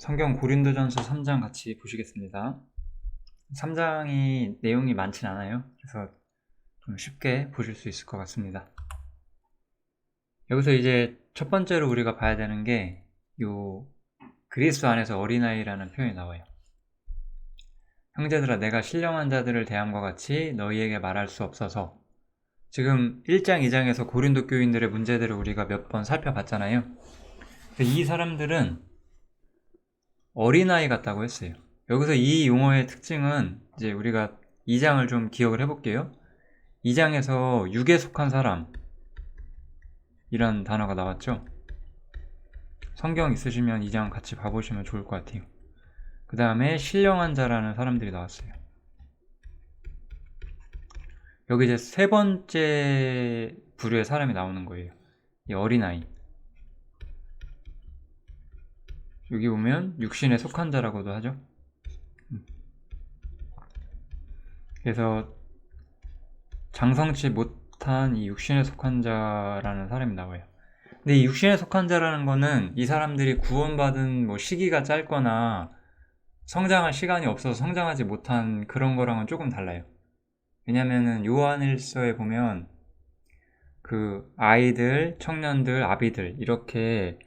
성경 고린도전서 3장 같이 보시겠습니다. 3장이 내용이 많진 않아요. 그래서 좀 쉽게 보실 수 있을 것 같습니다. 여기서 이제 첫 번째로 우리가 봐야 되는 게 요 그리스도 안에서 어린아이라는 표현이 나와요. 형제들아, 내가 신령한 자들을 대함과 같이 너희에게 말할 수 없어서. 지금 1장, 2장에서 고린도 교인들의 문제들을 우리가 몇 번 살펴봤잖아요. 이 사람들은 어린아이 같다고 했어요. 여기서 이 용어의 특징은 이제 우리가 2장을 좀 기억을 해볼게요. 2장에서 육에 속한 사람 이란 단어가 나왔죠. 성경 있으시면 2장 같이 봐보시면 좋을 것 같아요. 그 다음에 신령한 자라는 사람들이 나왔어요. 여기 이제 세 번째 부류의 사람이 나오는 거예요. 이 어린아이. 여기 보면 육신에 속한 자라고도 하죠. 그래서 장성치 못한 이 육신에 속한 자라는 사람이 나와요. 근데 이 육신에 속한 자라는 거는 이 사람들이 구원받은 뭐 시기가 짧거나 성장할 시간이 없어서 성장하지 못한 그런 거랑은 조금 달라요. 왜냐면은 요한일서에 보면 그 아이들, 청년들, 아비들 이렇게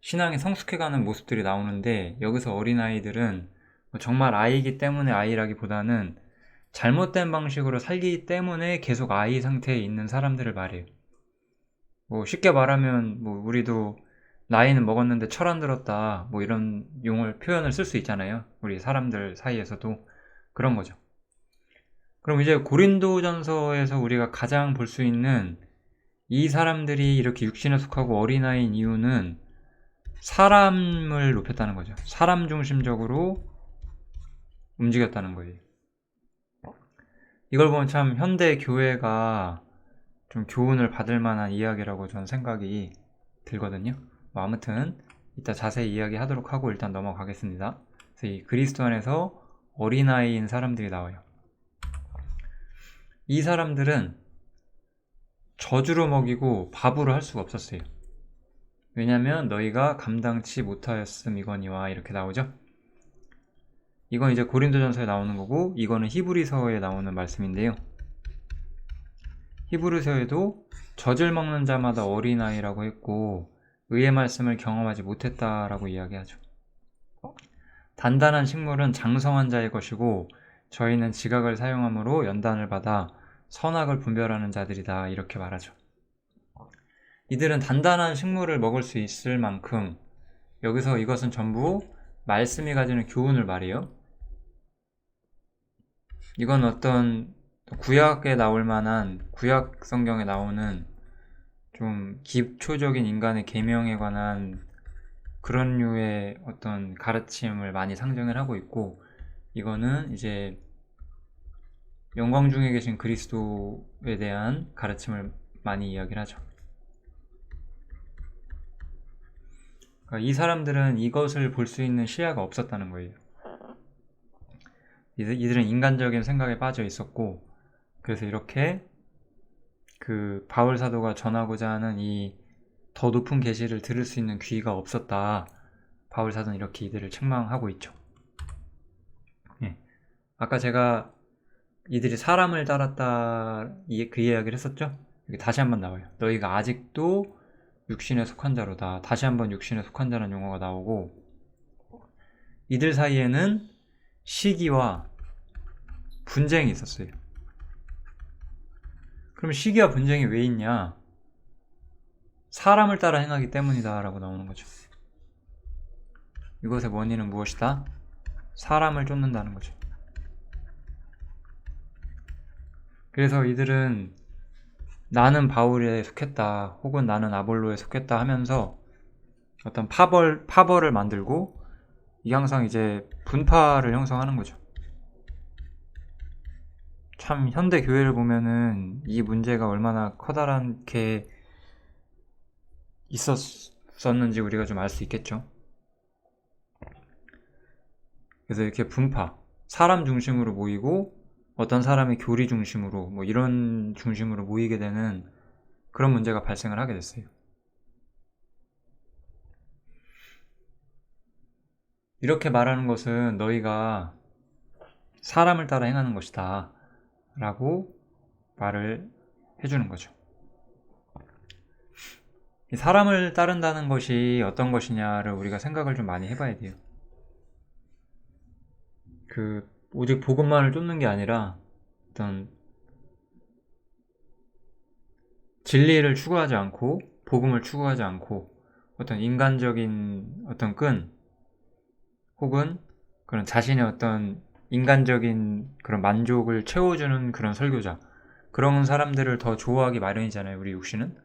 신앙이 성숙해가는 모습들이 나오는데, 여기서 어린아이들은 정말 아이이기 때문에 아이라기보다는 잘못된 방식으로 살기 때문에 계속 아이 상태에 있는 사람들을 말해요. 뭐 쉽게 말하면 뭐 우리도 나이는 먹었는데 철 안 들었다, 뭐 이런 표현을 쓸 수 있잖아요. 우리 사람들 사이에서도 그런 거죠. 그럼 이제 고린도전서에서 우리가 가장 볼 수 있는 이 사람들이 이렇게 육신에 속하고 어린아이인 이유는 사람을 높였다는 거죠. 사람 중심적으로 움직였다는 거예요. 이걸 보면 참 현대 교회가 좀 교훈을 받을 만한 이야기라고 저는 생각이 들거든요. 뭐 아무튼 이따 자세히 이야기하도록 하고 일단 넘어가겠습니다. 그래서 이 그리스도 안에서 어린아이인 사람들이 나와요. 이 사람들은 저주로 먹이고 밥으로 할 수가 없었어요. 왜냐면 너희가 감당치 못하였음이거니와 이렇게 나오죠. 이건 이제 고린도전서에 나오는 거고, 이거는 히브리서에 나오는 말씀인데요. 히브리서에도 젖을 먹는 자마다 어린아이라고 했고 의의 말씀을 경험하지 못했다라고 이야기하죠. 단단한 식물은 장성한 자의 것이고 저희는 지각을 사용함으로 연단을 받아 선악을 분별하는 자들이다, 이렇게 말하죠. 이들은 단단한 식물을 먹을 수 있을 만큼, 여기서 이것은 전부 말씀이 가지는 교훈을 말해요. 이건 어떤 구약에 나올 만한, 구약 성경에 나오는 좀 기초적인 인간의 계명에 관한 그런 류의 어떤 가르침을 많이 상징을 하고 있고, 이거는 이제 영광 중에 계신 그리스도에 대한 가르침을 많이 이야기를 하죠. 그러니까 이 사람들은 이것을 볼 수 있는 시야가 없었다는 거예요. 이들은 인간적인 생각에 빠져 있었고, 그래서 이렇게 그 바울 사도가 전하고자 하는 이 더 높은 계시를 들을 수 있는 귀가 없었다, 바울 사도는 이렇게 이들을 책망하고 있죠. 예. 아까 제가 이들이 사람을 따랐다 그 이야기를 했었죠. 여기 다시 한번 나와요. 너희가 아직도 육신에 속한 자로다. 다시 한번 육신에 속한 자라는 용어가 나오고, 이들 사이에는 시기와 분쟁이 있었어요. 그럼 시기와 분쟁이 왜 있냐? 사람을 따라 행하기 때문이다 라고 나오는 거죠. 이것의 원인은 무엇이다? 사람을 쫓는다는 거죠. 그래서 이들은 나는 바울에 속했다, 혹은 나는 아볼로에 속했다 하면서 어떤 파벌을 만들고, 이 항상 이제 분파를 형성하는 거죠. 참 현대 교회를 보면은 이 문제가 얼마나 커다랗게 있었는지 우리가 좀 알 수 있겠죠. 그래서 이렇게 분파, 사람 중심으로 모이고 어떤 사람의 교리 중심으로, 뭐 이런 중심으로 모이게 되는 그런 문제가 발생을 하게 됐어요. 이렇게 말하는 것은 너희가 사람을 따라 행하는 것이다 라고 말을 해주는 거죠. 이 사람을 따른다는 것이 어떤 것이냐를 우리가 생각을 좀 많이 해봐야 돼요. 오직 복음만을 쫓는 게 아니라 어떤 진리를 추구하지 않고 복음을 추구하지 않고 어떤 인간적인 어떤 끈 혹은 그런 자신의 어떤 인간적인 그런 만족을 채워주는 그런 설교자, 그런 사람들을 더 좋아하기 마련이잖아요, 우리 육신은.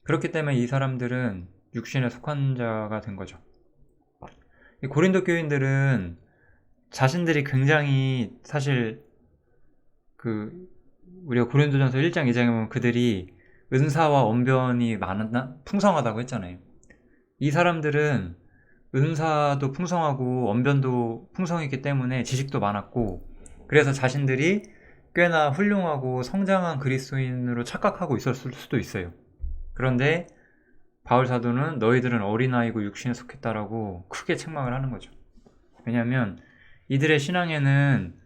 그렇기 때문에 이 사람들은 육신에 속한 자가 된 거죠. 이 고린도 교인들은 자신들이 굉장히 사실 우리가 고린도전서 1장 2장에 보면 그들이 은사와 언변이 풍성하다고 했잖아요. 이 사람들은 은사도 풍성하고 언변도 풍성했기 때문에 지식도 많았고, 그래서 자신들이 꽤나 훌륭하고 성장한 그리스도인으로 착각하고 있었을 수도 있어요. 그런데 바울 사도는 너희들은 어린아이고 육신에 속했다라고 크게 책망을 하는 거죠. 왜냐하면 이들의 신앙에는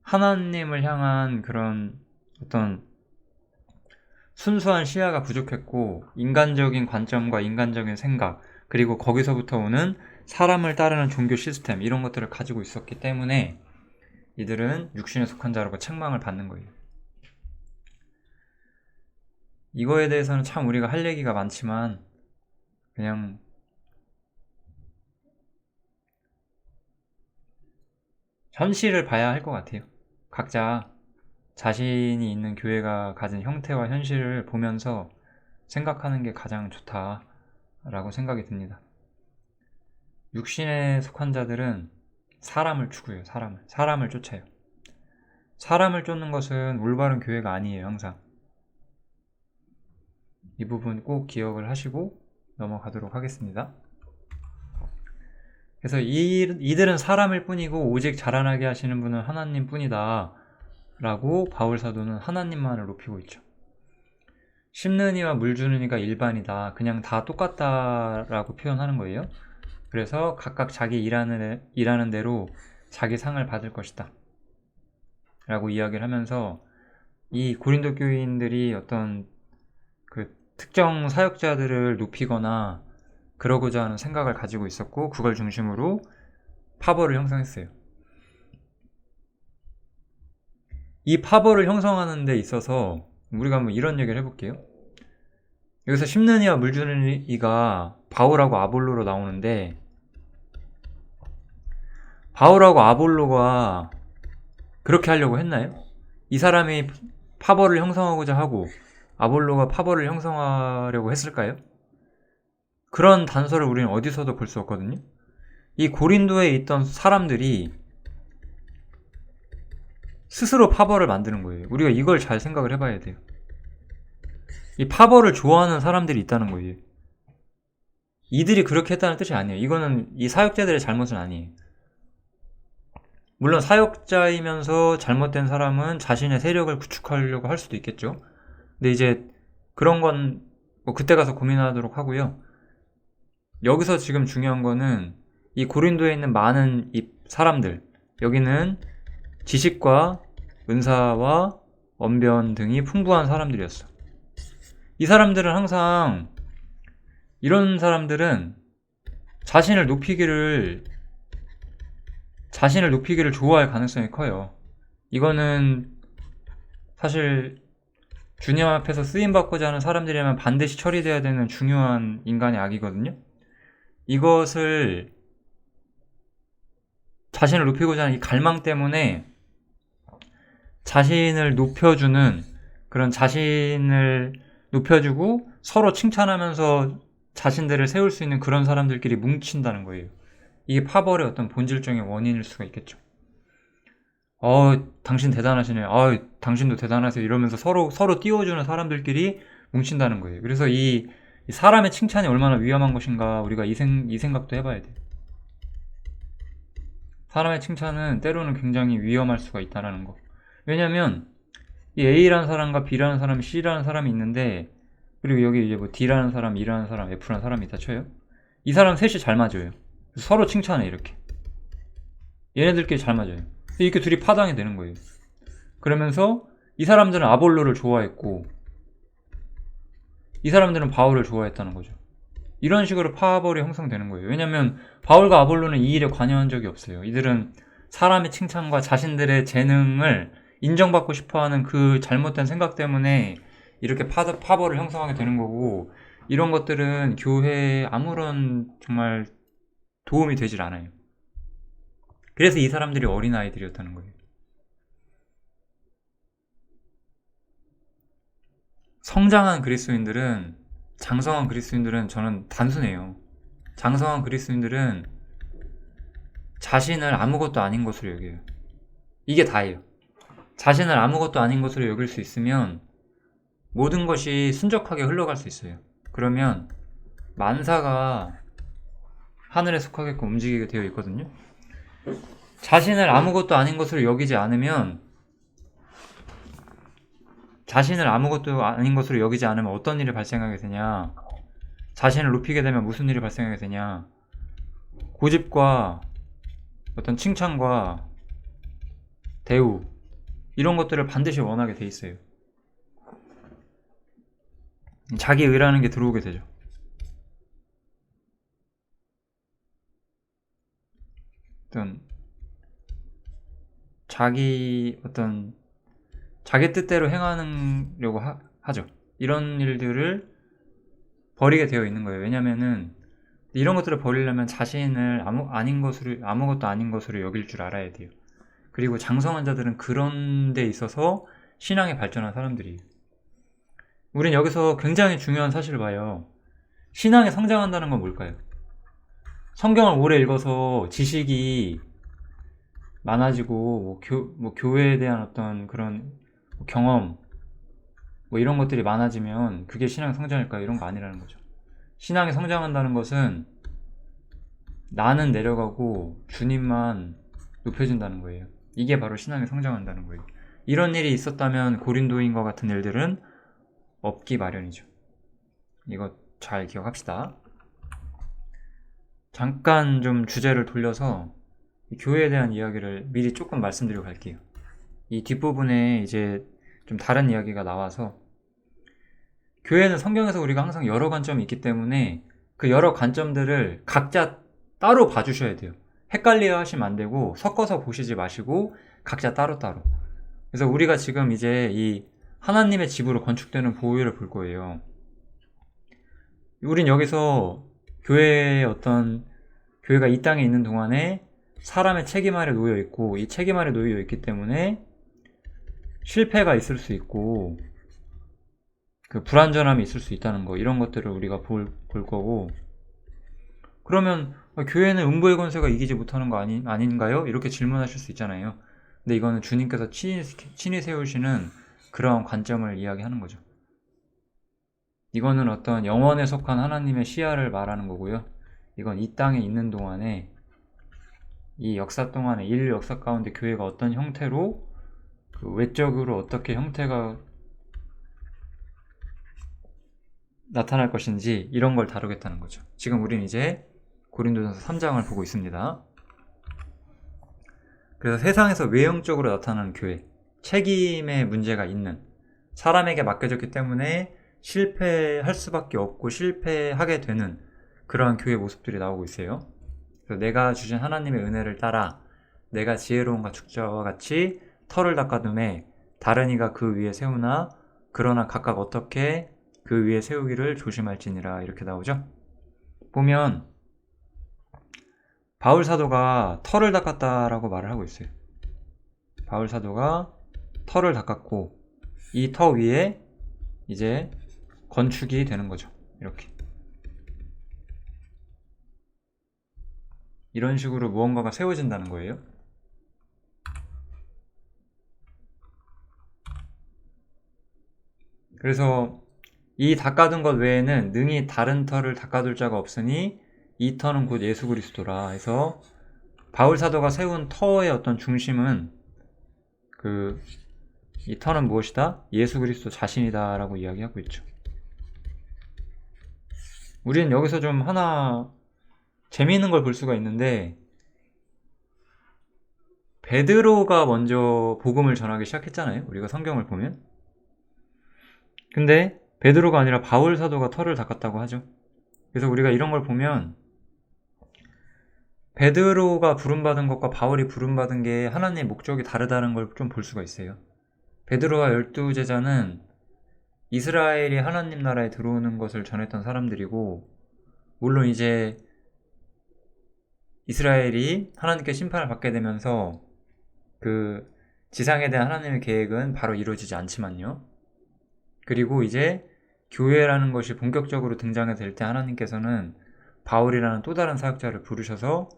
하나님을 향한 그런 어떤 순수한 시야가 부족했고, 인간적인 관점과 인간적인 생각, 그리고 거기서부터 오는 사람을 따르는 종교 시스템, 이런 것들을 가지고 있었기 때문에 이들은 육신에 속한 자라고 책망을 받는 거예요. 이거에 대해서는 참 우리가 할 얘기가 많지만 그냥 현실을 봐야 할 것 같아요. 각자 자신이 있는 교회가 가진 형태와 현실을 보면서 생각하는 게 가장 좋다라고 생각이 듭니다. 육신에 속한 자들은 사람을 추구해요. 사람을 쫓아요. 사람을 쫓는 것은 올바른 교회가 아니에요. 항상 이 부분 꼭 기억을 하시고 넘어가도록 하겠습니다. 그래서 이들은 사람일 뿐이고 오직 자라나게 하시는 분은 하나님 뿐이다 라고 바울 사도는 하나님만을 높이고 있죠. 심는 이와 물 주는 이가 일반이다, 그냥 다 똑같다 라고 표현하는 거예요. 그래서 각각 자기 일하는 대로 자기 상을 받을 것이다 라고 이야기를 하면서, 이 고린도 교인들이 어떤 특정 사역자들을 높이거나 그러고자 하는 생각을 가지고 있었고, 그걸 중심으로 파벌을 형성했어요. 이 파벌을 형성하는 데 있어서 우리가 한번 이런 얘기를 해볼게요. 여기서 심는 이와 물 주는 이가 바울하고 아볼로로 나오는데, 바울하고 아볼로가 그렇게 하려고 했나요? 이 사람이 파벌을 형성하고자 하고 아볼로가 파벌을 형성하려고 했을까요? 그런 단서를 우리는 어디서도 볼 수 없거든요. 이 고린도에 있던 사람들이 스스로 파벌을 만드는 거예요. 우리가 이걸 잘 생각을 해봐야 돼요. 이 파벌을 좋아하는 사람들이 있다는 거예요. 이들이 그렇게 했다는 뜻이 아니에요. 이거는 이 사역자들의 잘못은 아니에요. 물론 사역자이면서 잘못된 사람은 자신의 세력을 구축하려고 할 수도 있겠죠. 근데 이제 그런 건 뭐 그때 가서 고민하도록 하고요. 여기서 지금 중요한 거는 이 고린도에 있는 많은 이 사람들, 여기는 지식과 은사와 언변 등이 풍부한 사람들이었어. 이 사람들은 항상, 이런 사람들은 자신을 높이기를 좋아할 가능성이 커요. 이거는 사실 주님 앞에서 쓰임받고자 하는 사람들이라면 반드시 처리되어야 되는 중요한 인간의 악이거든요. 이것을 자신을 높이고자 하는 이 갈망 때문에 자신을 높여주는, 그런 자신을 높여주고 서로 칭찬하면서 자신들을 세울 수 있는 그런 사람들끼리 뭉친다는 거예요. 이게 파벌의 어떤 본질적인 원인일 수가 있겠죠. 당신 대단하시네. 당신도 대단하세요. 이러면서 서로 띄워주는 사람들끼리 뭉친다는 거예요. 그래서 이 사람의 칭찬이 얼마나 위험한 것인가, 우리가 이 생각도 해봐야 돼요. 사람의 칭찬은 때로는 굉장히 위험할 수가 있다는 거. 왜냐면 이 A라는 사람과 B라는 사람, C라는 사람이 있는데, 그리고 여기 이제 뭐 D라는 사람, E라는 사람, F라는 사람이 있다 쳐요. 이 사람 셋이 잘 맞아요. 서로 칭찬해 이렇게. 얘네들끼리 잘 맞아요. 이렇게 둘이 파당이 되는 거예요. 그러면서 이 사람들은 아볼로를 좋아했고 이 사람들은 바울을 좋아했다는 거죠. 이런 식으로 파벌이 형성되는 거예요. 왜냐면 바울과 아볼로는 이 일에 관여한 적이 없어요. 이들은 사람의 칭찬과 자신들의 재능을 인정받고 싶어하는 그 잘못된 생각 때문에 이렇게 파벌을 형성하게 되는 거고, 이런 것들은 교회에 아무런 정말 도움이 되질 않아요. 그래서 이 사람들이 어린아이들이었다는 거예요. 성장한 그리스도인들은, 장성한 그리스도인들은 저는 단순해요. 장성한 그리스도인들은 자신을 아무것도 아닌 것으로 여겨요. 이게 다예요. 자신을 아무것도 아닌 것으로 여길 수 있으면 모든 것이 순적하게 흘러갈 수 있어요. 그러면 만사가 하늘에 속하게끔 움직이게 되어 있거든요. 자신을 아무것도 아닌 것으로 여기지 않으면, 자신을 아무것도 아닌 것으로 여기지 않으면 어떤 일이 발생하게 되냐, 자신을 높이게 되면 무슨 일이 발생하게 되냐, 고집과 어떤 칭찬과 대우, 이런 것들을 반드시 원하게 돼 있어요. 자기 의라는 게 들어오게 되죠. 어떤 자기 뜻대로 행하려고 하죠. 이런 일들을 버리게 되어 있는 거예요. 왜냐면은 이런 것들을 버리려면 자신을 아무것도 아닌 것으로 여길 줄 알아야 돼요. 그리고 장성한 자들은 그런 데 있어서 신앙에 발전한 사람들이에요. 우린 여기서 굉장히 중요한 사실을 봐요. 신앙에 성장한다는 건 뭘까요? 성경을 오래 읽어서 지식이 많아지고 교회에 대한 어떤 그런 경험 이런 것들이 많아지면 그게 신앙의 성장일까요? 이런 거 아니라는 거죠. 신앙이 성장한다는 것은 나는 내려가고 주님만 높여진다는 거예요. 이게 바로 신앙이 성장한다는 거예요. 이런 일이 있었다면 고린도인과 같은 일들은 없기 마련이죠. 이거 잘 기억합시다. 잠깐 좀 주제를 돌려서 교회에 대한 이야기를 미리 조금 말씀드리고 갈게요. 이 뒷부분에 이제 좀 다른 이야기가 나와서, 교회는 성경에서 우리가 항상 여러 관점이 있기 때문에 그 여러 관점들을 각자 따로 봐주셔야 돼요. 헷갈려 하시면 안 되고 섞어서 보시지 마시고 각자 따로따로. 그래서 우리가 지금 이제 이 하나님의 집으로 건축되는 보혈을 볼 거예요. 우린 여기서 교회가 이 땅에 있는 동안에 사람의 책임 아래 놓여 있고, 이 책임 아래 놓여 있기 때문에 실패가 있을 수 있고 그 불완전함이 있을 수 있다는 거, 이런 것들을 우리가 볼 거고, 그러면 교회는 음부의 권세가 이기지 못하는 거 아닌가요? 이렇게 질문하실 수 있잖아요. 근데 이거는 주님께서 친히 세우시는 그런 관점을 이야기하는 거죠. 이거는 어떤 영원에 속한 하나님의 시야를 말하는 거고요. 이건 이 땅에 있는 동안에, 이 역사 동안에, 인류 역사 가운데 교회가 어떤 형태로, 그 외적으로 어떻게 형태가 나타날 것인지, 이런 걸 다루겠다는 거죠. 지금 우린 이제 고린도전서 3장을 보고 있습니다. 그래서 세상에서 외형적으로 나타나는 교회, 책임의 문제가 있는, 사람에게 맡겨졌기 때문에 실패할 수밖에 없고 실패하게 되는 그러한 교회 모습들이 나오고 있어요. 그래서 내가 주신 하나님의 은혜를 따라 내가 지혜로운 가축자와 같이 털을 닦아둠에 다른 이가 그 위에 세우나 그러나 각각 어떻게 그 위에 세우기를 조심할지니라, 이렇게 나오죠. 보면 바울 사도가 털을 닦았다라고 말을 하고 있어요. 바울 사도가 털을 닦았고 이 터 위에 이제 건축이 되는 거죠. 이렇게 이런 식으로 무언가가 세워진다는 거예요. 그래서 이 닦아둔 것 외에는 능히 다른 터를 닦아둘 자가 없으니 이 터는 곧 예수 그리스도라 해서, 바울 사도가 세운 터의 어떤 중심은 이 터는 무엇이다? 예수 그리스도 자신이다 라고 이야기하고 있죠. 우리는 여기서 좀 하나 재미있는 걸 볼 수가 있는데, 베드로가 먼저 복음을 전하기 시작했잖아요. 우리가 성경을 보면. 근데 베드로가 아니라 바울 사도가 털을 닦았다고 하죠. 그래서 우리가 이런 걸 보면 베드로가 부름받은 것과 바울이 부름받은 게 하나님의 목적이 다르다는 걸 좀 볼 수가 있어요. 베드로와 12제자는 이스라엘이 하나님 나라에 들어오는 것을 전했던 사람들이고, 물론 이제 이스라엘이 하나님께 심판을 받게 되면서 그 지상에 대한 하나님의 계획은 바로 이루어지지 않지만요. 그리고 이제 교회라는 것이 본격적으로 등장이 될 때 하나님께서는 바울이라는 또 다른 사역자를 부르셔서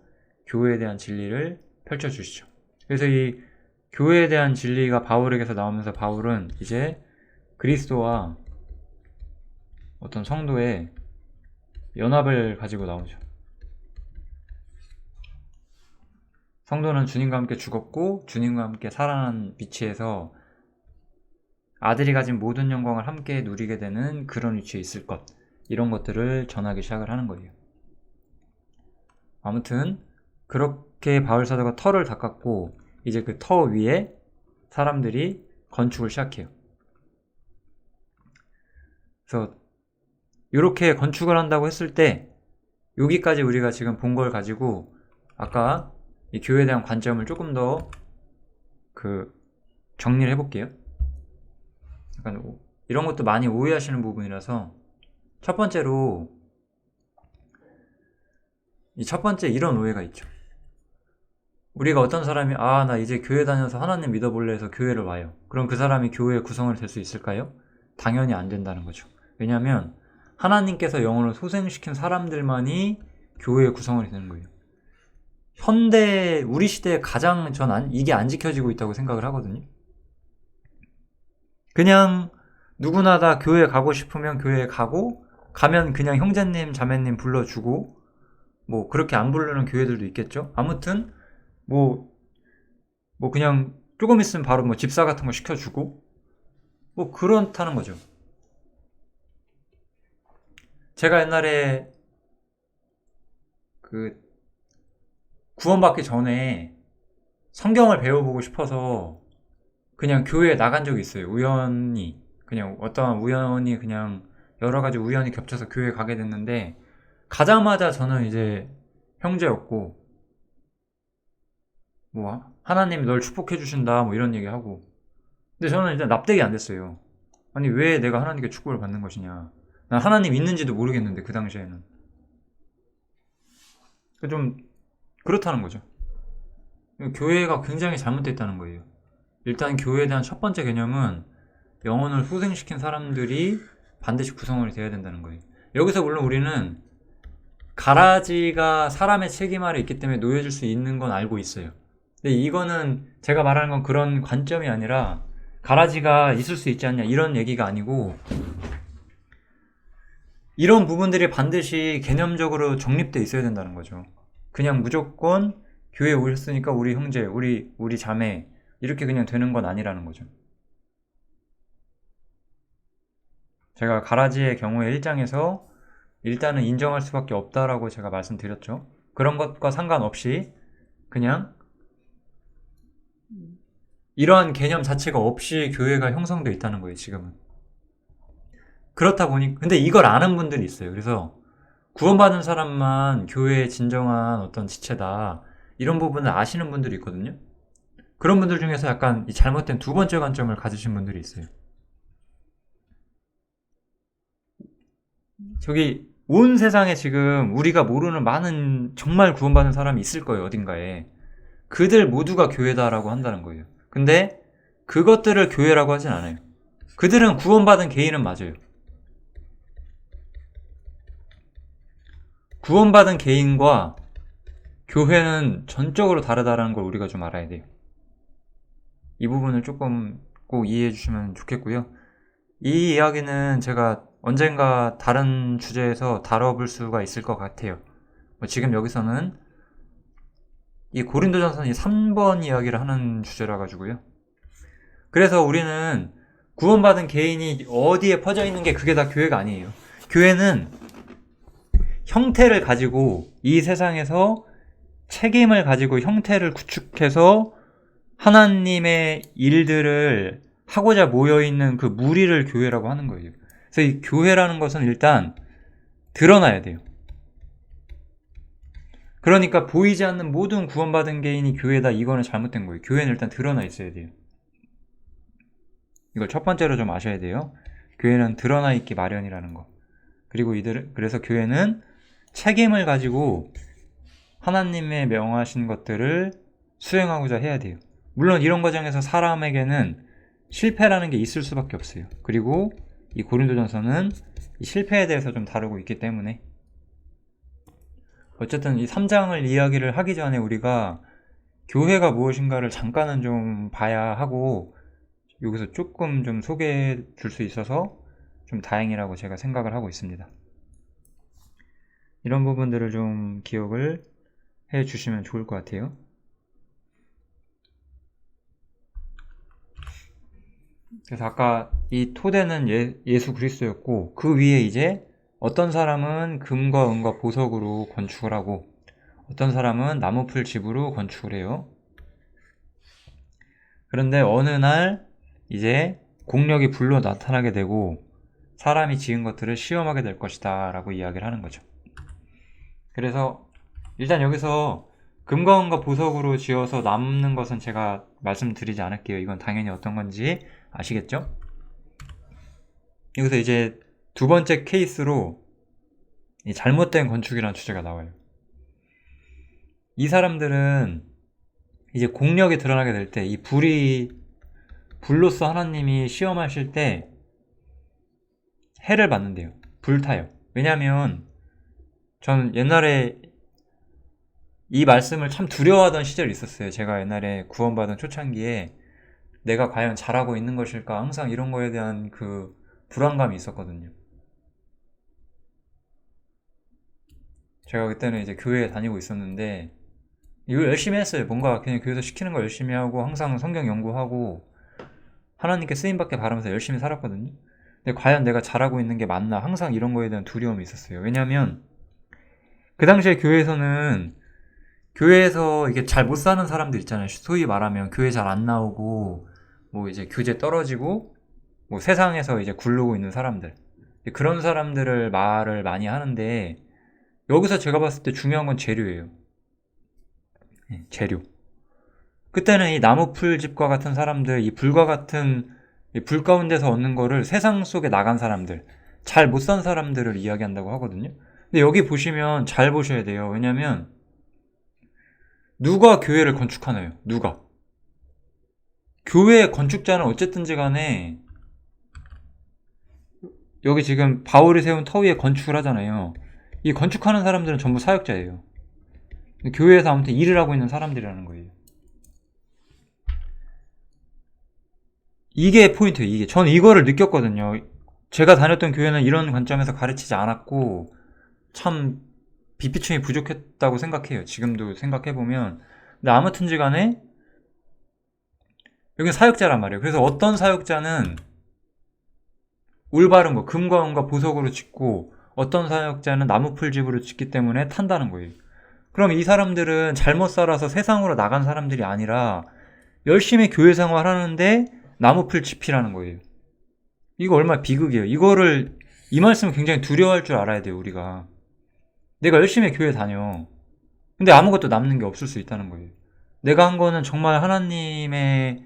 교회에 대한 진리를 펼쳐주시죠. 그래서 이 교회에 대한 진리가 바울에게서 나오면서 바울은 이제 그리스도와 어떤 성도의 연합을 가지고 나오죠. 성도는 주님과 함께 죽었고 주님과 함께 살아난 위치에서 아들이 가진 모든 영광을 함께 누리게 되는 그런 위치에 있을 것, 이런 것들을 전하기 시작을 하는 거예요. 아무튼 그렇게 바울 사도가 터를 닦았고, 이제 그 터 위에 사람들이 건축을 시작해요. 그래서 이렇게 건축을 한다고 했을 때 여기까지 우리가 지금 본 걸 가지고 아까 이 교회에 대한 관점을 조금 더 정리를 해볼게요. 약간 이런 것도 많이 오해하시는 부분이라서, 첫 번째로 이 첫 번째 이런 오해가 있죠. 우리가 어떤 사람이 나 이제 교회 다녀서 하나님 믿어볼래 해서 교회를 와요. 그럼 그 사람이 교회의 구성원이 될 수 있을까요? 당연히 안 된다는 거죠. 왜냐하면 하나님께서 영혼을 소생시킨 사람들만이 교회의 구성원이 되는 거예요. 현대 우리 시대에 가장 이게 안 지켜지고 있다고 생각을 하거든요. 그냥 누구나 다 교회 가고 싶으면 교회에 가고, 가면 그냥 형제님 자매님 불러주고, 뭐 그렇게 안 부르는 교회들도 있겠죠. 아무튼 뭐 그냥 조금 있으면 바로 뭐 집사 같은 거 시켜주고 뭐 그렇다는 거죠. 제가 옛날에 구원받기 전에 성경을 배워보고 싶어서 그냥 교회에 나간 적이 있어요. 우연히 그냥 여러 가지 우연히 겹쳐서 교회에 가게 됐는데, 가자마자 저는 이제 형제였고, 뭐 하나님이 널 축복해 주신다 뭐 이런 얘기하고, 근데 저는 일단 납득이 안 됐어요. 아니 왜 내가 하나님께 축복을 받는 것이냐, 난 하나님 있는지도 모르겠는데 그 당시에는. 좀 그렇다는 거죠. 교회가 굉장히 잘못되어 있다는 거예요. 일단 교회에 대한 첫 번째 개념은 영혼을 소생시킨 사람들이 반드시 구성원이 되어야 된다는 거예요. 여기서 물론 우리는 가라지가 사람의 책임 아래 있기 때문에 놓여질 수 있는 건 알고 있어요. 근데 이거는 제가 말하는 건 그런 관점이 아니라 가라지가 있을 수 있지 않냐 이런 얘기가 아니고, 이런 부분들이 반드시 개념적으로 정립되어 있어야 된다는 거죠. 그냥 무조건 교회에 오셨으니까 우리 형제, 우리 자매 이렇게 그냥 되는 건 아니라는 거죠. 제가 가라지의 경우에 1장에서 일단은 인정할 수밖에 없다라고 제가 말씀드렸죠. 그런 것과 상관없이 그냥 이러한 개념 자체가 없이 교회가 형성되어 있다는 거예요, 지금은. 그렇다 보니, 근데 이걸 아는 분들이 있어요. 그래서 구원받은 사람만 교회의 진정한 어떤 지체다, 이런 부분을 아시는 분들이 있거든요. 그런 분들 중에서 약간 이 잘못된 두 번째 관점을 가지신 분들이 있어요. 저기 온 세상에 지금 우리가 모르는 많은 정말 구원받은 사람이 있을 거예요, 어딘가에. 그들 모두가 교회다라고 한다는 거예요. 근데 그것들을 교회라고 하진 않아요. 그들은 구원받은 개인은 맞아요. 구원받은 개인과 교회는 전적으로 다르다는 걸 우리가 좀 알아야 돼요. 이 부분을 조금 꼭 이해해 주시면 좋겠고요. 이 이야기는 제가 언젠가 다른 주제에서 다뤄볼 수가 있을 것 같아요. 지금 여기서는 이 고린도전서 3번 이야기를 하는 주제라 가지고요. 그래서 우리는 구원받은 개인이 어디에 퍼져 있는 게 그게 다 교회가 아니에요. 교회는 형태를 가지고 이 세상에서 책임을 가지고 형태를 구축해서 하나님의 일들을 하고자 모여있는 그 무리를 교회라고 하는 거예요. 그래서 이 교회라는 것은 일단 드러나야 돼요. 그러니까 보이지 않는 모든 구원받은 개인이 교회다, 이거는 잘못된 거예요. 교회는 일단 드러나 있어야 돼요. 이걸 첫 번째로 좀 아셔야 돼요. 교회는 드러나 있기 마련이라는 거. 그리고 그래서 교회는 책임을 가지고 하나님의 명하신 것들을 수행하고자 해야 돼요. 물론 이런 과정에서 사람에게는 실패라는 게 있을 수밖에 없어요. 그리고 이 고린도전서는 이 실패에 대해서 좀 다루고 있기 때문에 어쨌든 이 3장을 이야기를 하기 전에 우리가 교회가 무엇인가를 잠깐은 좀 봐야 하고, 여기서 조금 좀 소개해 줄 수 있어서 좀 다행이라고 제가 생각을 하고 있습니다. 이런 부분들을 좀 기억을 해 주시면 좋을 것 같아요. 그래서 아까 이 토대는 예수 그리스도였고, 그 위에 이제 어떤 사람은 금과 은과 보석으로 건축을 하고 어떤 사람은 나무풀 집으로 건축을 해요. 그런데 어느 날 이제 공력이 불로 나타나게 되고 사람이 지은 것들을 시험하게 될 것이다 라고 이야기를 하는 거죠. 그래서 일단 여기서 금과 은과 보석으로 지어서 남는 것은 제가 말씀드리지 않을게요. 이건 당연히 어떤 건지 아시겠죠? 여기서 이제 두 번째 케이스로 이 잘못된 건축이라는 주제가 나와요. 이 사람들은 이제 공력이 드러나게 될 때 이 불로서 하나님이 시험하실 때 해를 받는데요. 불타요. 왜냐하면 저는 옛날에 이 말씀을 참 두려워하던 시절이 있었어요. 제가 옛날에 구원받은 초창기에 내가 과연 잘하고 있는 것일까, 항상 이런 거에 대한 그 불안감이 있었거든요. 제가 그때는 이제 교회에 다니고 있었는데 이걸 열심히 했어요. 뭔가 그냥 교회에서 시키는 거 열심히 하고 항상 성경 연구하고 하나님께 쓰임받게 바라면서 열심히 살았거든요. 근데 과연 내가 잘하고 있는 게 맞나, 항상 이런 거에 대한 두려움이 있었어요. 왜냐하면 그 당시에 교회에서 이게 잘 못 사는 사람들 있잖아요. 소위 말하면 교회 잘 안 나오고 뭐 이제 교제 떨어지고 뭐 세상에서 이제 굴르고 있는 사람들, 그런 사람들을 말을 많이 하는데, 여기서 제가 봤을 때 중요한 건 재료예요. 재료. 그때는 이 나무풀집과 같은 사람들, 이 불과 같은 이 불 가운데서 얻는 거를 세상 속에 나간 사람들, 잘 못 산 사람들을 이야기한다고 하거든요. 근데 여기 보시면 잘 보셔야 돼요. 왜냐면 누가 교회를 건축하나요? 누가? 교회 건축자는 어쨌든지 간에 여기 지금 바울이 세운 터 위에 건축을 하잖아요. 이 건축하는 사람들은 전부 사역자예요. 교회에서 아무튼 일을 하고 있는 사람들이라는 거예요. 이게 포인트예요. 이게 저는 이거를 느꼈거든요. 제가 다녔던 교회는 이런 관점에서 가르치지 않았고 참 비피층이 부족했다고 생각해요. 지금도 생각해보면. 근데 아무튼지 간에 여기는 사역자란 말이에요. 그래서 어떤 사역자는 올바른 거, 금과 은과 보석으로 짓고 어떤 사역자는 나무풀집으로 짓기 때문에 탄다는 거예요. 그럼 이 사람들은 잘못 살아서 세상으로 나간 사람들이 아니라 열심히 교회 생활하는데 나무풀집이라는 거예요. 이거 얼마나 비극이에요. 이 말씀을 굉장히 두려워할 줄 알아야 돼요. 우리가 내가 열심히 교회 다녀, 근데 아무것도 남는 게 없을 수 있다는 거예요. 내가 한 거는 정말 하나님의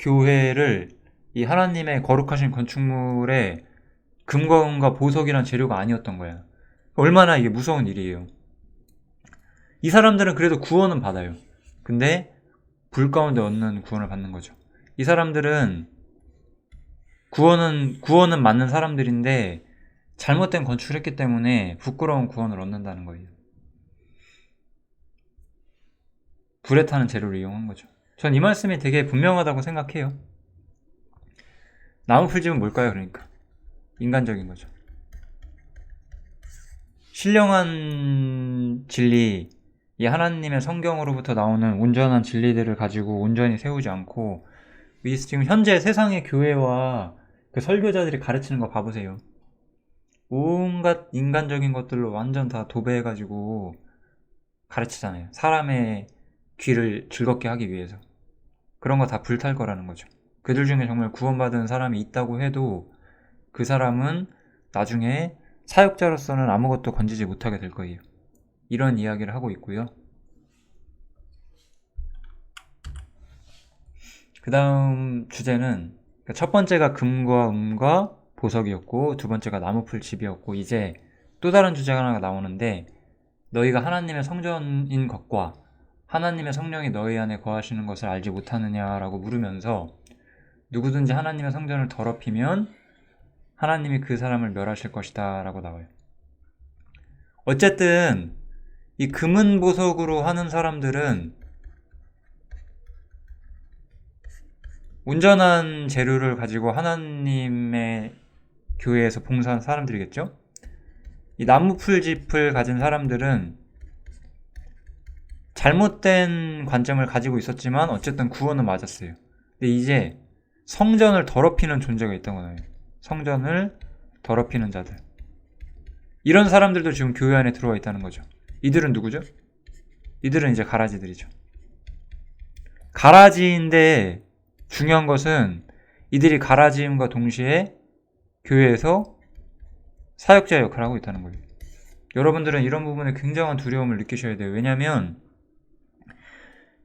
교회를, 이 하나님의 거룩하신 건축물에 금과 은과 보석이란 재료가 아니었던 거야. 얼마나 이게 무서운 일이에요. 이 사람들은 그래도 구원은 받아요. 근데 불 가운데 얻는 구원을 받는 거죠. 이 사람들은 구원은 맞는 사람들인데 잘못된 건축을 했기 때문에 부끄러운 구원을 얻는다는 거예요. 불에 타는 재료를 이용한 거죠. 전 이 말씀이 되게 분명하다고 생각해요. 나무풀집은 뭘까요? 그러니까 인간적인 거죠. 신령한 진리, 이 하나님의 성경으로부터 나오는 온전한 진리들을 가지고 온전히 세우지 않고, 지금 현재 세상의 교회와 그 설교자들이 가르치는 거 봐보세요. 온갖 인간적인 것들로 완전 다 도배해가지고 가르치잖아요. 사람의 귀를 즐겁게 하기 위해서. 그런 거 다 불탈 거라는 거죠. 그들 중에 정말 구원받은 사람이 있다고 해도 그 사람은 나중에 사역자로서는 아무것도 건지지 못하게 될 거예요. 이런 이야기를 하고 있고요. 그 다음 주제는 첫 번째가 금과 음과 보석이었고 두 번째가 나무풀 집이었고 이제 또 다른 주제가 하나가 나오는데 너희가 하나님의 성전인 것과 하나님의 성령이 너희 안에 거하시는 것을 알지 못하느냐라고 물으면서 누구든지 하나님의 성전을 더럽히면 하나님이 그 사람을 멸하실 것이다 라고 나와요. 어쨌든 이 금은 보석으로 하는 사람들은 온전한 재료를 가지고 하나님의 교회에서 봉사한 사람들이겠죠? 이 나무풀집을 가진 사람들은 잘못된 관점을 가지고 있었지만 어쨌든 구원은 맞았어요. 근데 이제 성전을 더럽히는 존재가 있다고 해요. 성전을 더럽히는 자들. 이런 사람들도 지금 교회 안에 들어와 있다는 거죠. 이들은 누구죠? 이들은 이제 가라지들이죠. 가라지인데 중요한 것은 이들이 가라지임과 동시에 교회에서 사역자 역할을 하고 있다는 거예요. 여러분들은 이런 부분에 굉장한 두려움을 느끼셔야 돼요. 왜냐하면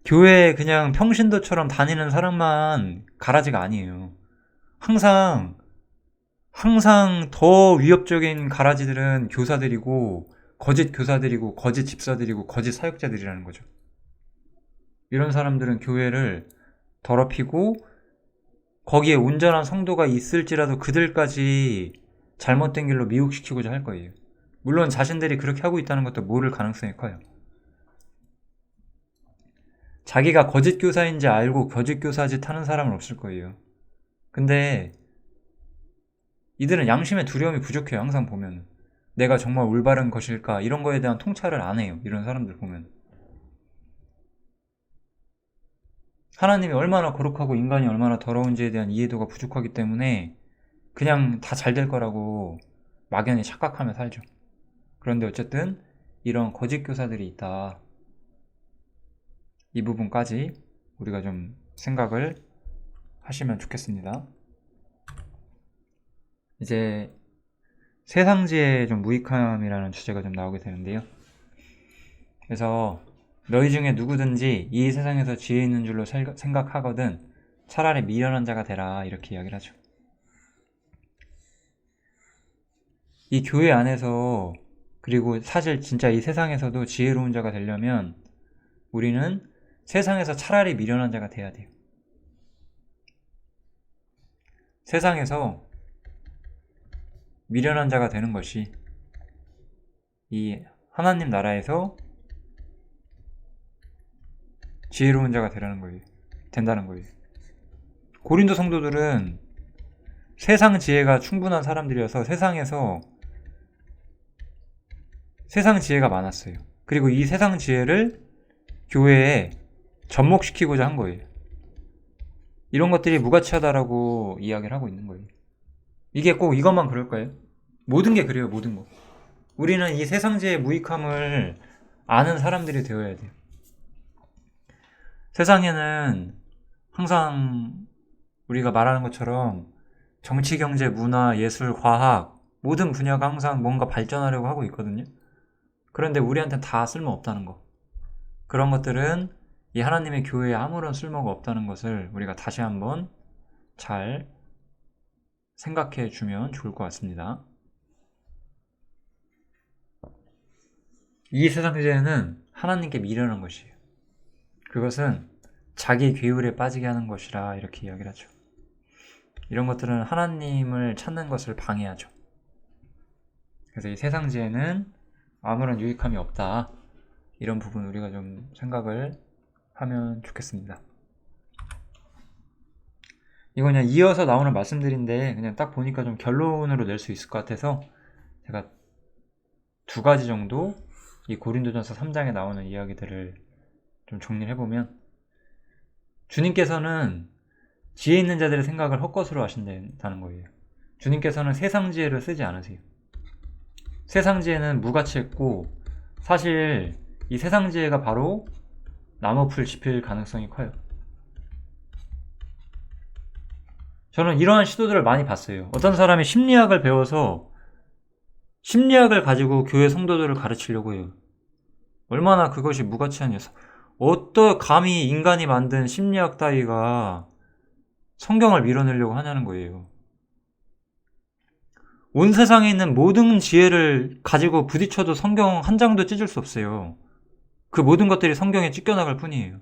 교회에 그냥 평신도처럼 다니는 사람만 가라지가 아니에요. 항상 더 위협적인 가라지들은 교사들이고 거짓 교사들이고 거짓 집사들이고 거짓 사역자들이라는 거죠. 이런 사람들은 교회를 더럽히고 거기에 온전한 성도가 있을지라도 그들까지 잘못된 길로 미혹시키고자 할 거예요. 물론 자신들이 그렇게 하고 있다는 것도 모를 가능성이 커요. 자기가 거짓 교사인지 알고 거짓 교사 짓 하는 사람은 없을 거예요. 근데 이들은 양심의 두려움이 부족해요. 항상 보면 내가 정말 올바른 것일까 이런 거에 대한 통찰을 안 해요. 이런 사람들 보면 하나님이 얼마나 거룩하고 인간이 얼마나 더러운지에 대한 이해도가 부족하기 때문에 그냥 다 잘 될 거라고 막연히 착각하며 살죠. 그런데 어쨌든 이런 거짓 교사들이 있다. 이 부분까지 우리가 좀 생각을 하시면 좋겠습니다. 이제 세상지의 좀 무익함이라는 주제가 좀 나오게 되는데요. 그래서 너희 중에 누구든지 이 세상에서 지혜 있는 줄로 생각하거든 차라리 미련한 자가 되라 이렇게 이야기를 하죠. 이 교회 안에서 그리고 사실 진짜 이 세상에서도 지혜로운 자가 되려면 우리는 세상에서 차라리 미련한 자가 돼야 돼요. 세상에서 미련한 자가 되는 것이 이 하나님 나라에서 지혜로운 자가 된다는 거예요. 고린도 성도들은 세상 지혜가 충분한 사람들이어서 세상에서 세상 지혜가 많았어요. 그리고 이 세상 지혜를 교회에 접목시키고자 한 거예요. 이런 것들이 무가치하다라고 이야기를 하고 있는 거예요. 이게 꼭 이것만 그럴까요? 모든 게 그래요. 모든 거. 우리는 이 세상 지혜의 무익함을 아는 사람들이 되어야 돼요. 세상에는 항상 우리가 말하는 것처럼 정치, 경제, 문화, 예술, 과학 모든 분야가 항상 뭔가 발전하려고 하고 있거든요. 그런데 우리한테는 다 쓸모없다는 거. 그런 것들은 이 하나님의 교회에 아무런 쓸모가 없다는 것을 우리가 다시 한번 잘 생각해 주면 좋을 것 같습니다. 이 세상 주제는 하나님께 미련한 것이에요. 그것은 자기 괴율에 빠지게 하는 것이라 이렇게 이야기를 하죠. 이런 것들은 하나님을 찾는 것을 방해하죠. 그래서 이 세상 지혜는 아무런 유익함이 없다. 이런 부분 우리가 좀 생각을 하면 좋겠습니다. 이거 그냥 이어서 나오는 말씀들인데 그냥 딱 보니까 좀 결론으로 낼 수 있을 것 같아서 제가 두 가지 정도 이 고린도전서 3장에 나오는 이야기들을 좀 정리를 해보면 주님께서는 지혜 있는 자들의 생각을 헛것으로 하신다는 거예요. 주님께서는 세상 지혜를 쓰지 않으세요. 세상지혜는 무가치했고, 사실 이 세상지혜가 바로 나무풀 지필 가능성이 커요. 저는 이러한 시도들을 많이 봤어요. 어떤 사람이 심리학을 배워서 심리학을 가지고 교회 성도들을 가르치려고 해요. 얼마나 그것이 무가치한 녀석. 감히 인간이 만든 심리학 따위가 성경을 밀어내려고 하냐는 거예요. 온 세상에 있는 모든 지혜를 가지고 부딪혀도 성경 한 장도 찢을 수 없어요. 그 모든 것들이 성경에 찢겨나갈 뿐이에요.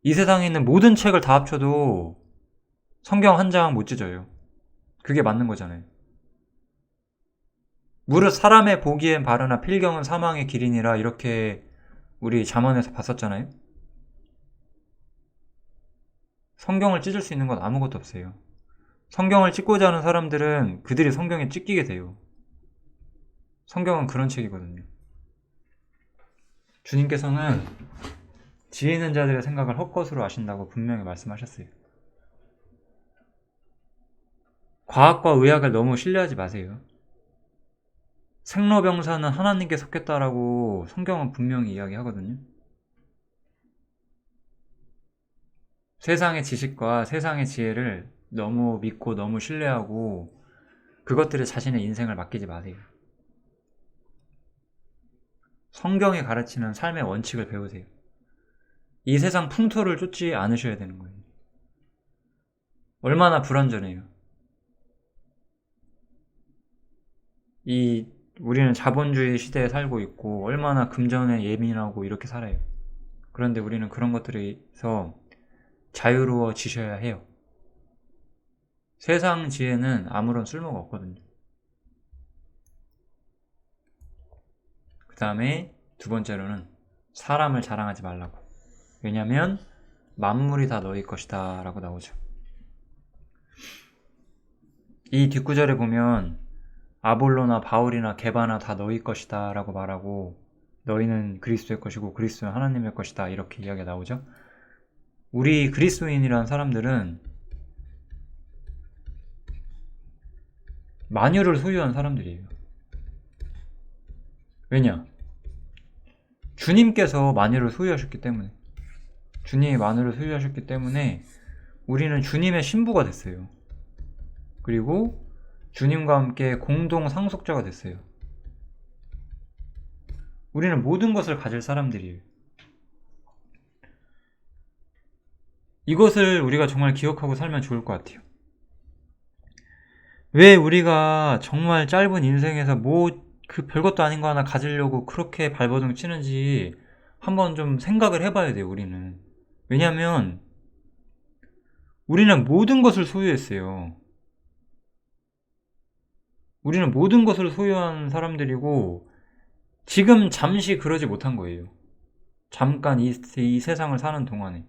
이 세상에 있는 모든 책을 다 합쳐도 성경 한 장 못 찢어요. 그게 맞는 거잖아요. 무릇 사람의 보기엔 바르나 필경은 사망의 길이니라, 이렇게 우리 잠언에서 봤었잖아요. 성경을 찢을 수 있는 건 아무것도 없어요. 성경을 찢고자 하는 사람들은 그들이 성경에 찢기게 돼요. 성경은 그런 책이거든요. 주님께서는 지혜 있는 자들의 생각을 헛것으로 아신다고 분명히 말씀하셨어요. 과학과 의학을 너무 신뢰하지 마세요. 생로병사는 하나님께 속했다라고 성경은 분명히 이야기하거든요. 세상의 지식과 세상의 지혜를 너무 믿고 너무 신뢰하고 그것들에 자신의 인생을 맡기지 마세요. 성경이 가르치는 삶의 원칙을 배우세요. 이 세상 풍토를 쫓지 않으셔야 되는 거예요. 얼마나 불완전해요. 우리는 자본주의 시대에 살고 있고 얼마나 금전에 예민하고 이렇게 살아요. 그런데 우리는 그런 것들에서 자유로워지셔야 해요. 세상 지혜는 아무런 쓸모가 없거든요. 그 다음에 두 번째로는 사람을 자랑하지 말라고. 왜냐면 만물이 다 너희 것이다 라고 나오죠. 이 뒷구절에 보면 아볼로나 바울이나 게바나 다 너희 것이다 라고 말하고, 너희는 그리스도의 것이고 그리스도는 하나님의 것이다, 이렇게 이야기가 나오죠. 우리 그리스도인이라는 사람들은 만유를 소유한 사람들이에요. 왜냐? 주님께서 만유를 소유하셨기 때문에. 주님이 만유를 소유하셨기 때문에 우리는 주님의 신부가 됐어요. 그리고 주님과 함께 공동 상속자가 됐어요. 우리는 모든 것을 가질 사람들이에요. 이것을 우리가 정말 기억하고 살면 좋을 것 같아요. 왜 우리가 정말 짧은 인생에서 그 별것도 아닌 거 하나 가지려고 그렇게 발버둥 치는지 한번 좀 생각을 해봐야 돼요, 우리는. 왜냐면 우리는 모든 것을 소유했어요. 우리는 모든 것을 소유한 사람들이고 지금 잠시 그러지 못한 거예요. 잠깐 이 세상을 사는 동안에.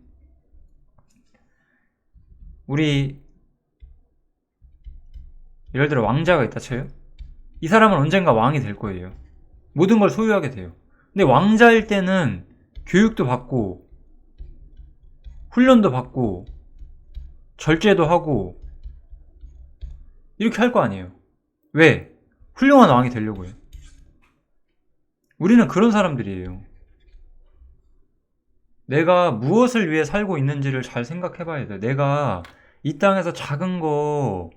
우리 예를 들어 왕자가 있다 쳐요. 이 사람은 언젠가 왕이 될 거예요. 모든 걸 소유하게 돼요. 근데 왕자일 때는 교육도 받고 훈련도 받고 절제도 하고 이렇게 할 거 아니에요. 왜? 훌륭한 왕이 되려고요. 우리는 그런 사람들이에요. 내가 무엇을 위해 살고 있는지를 잘 생각해 봐야 돼요. 내가 이 땅에서 작은 거,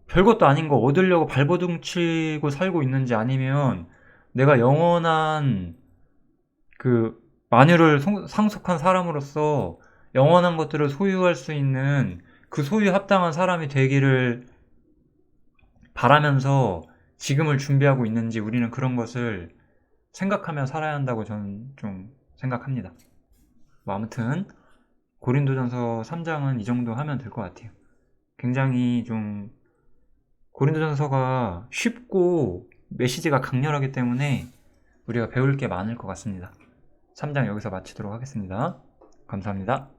별것도 아닌 거 얻으려고 발버둥 치고 살고 있는지, 아니면 내가 영원한 만유를 상속한 사람으로서 영원한 것들을 소유할 수 있는 그 소유 합당한 사람이 되기를 바라면서 지금을 준비하고 있는지, 우리는 그런 것을 생각하며 살아야 한다고 저는 좀 생각합니다. 아무튼 고린도전서 3장은 이 정도 하면 될 것 같아요. 굉장히 좀 고린도전서가 쉽고 메시지가 강렬하기 때문에 우리가 배울 게 많을 것 같습니다. 3장 여기서 마치도록 하겠습니다. 감사합니다.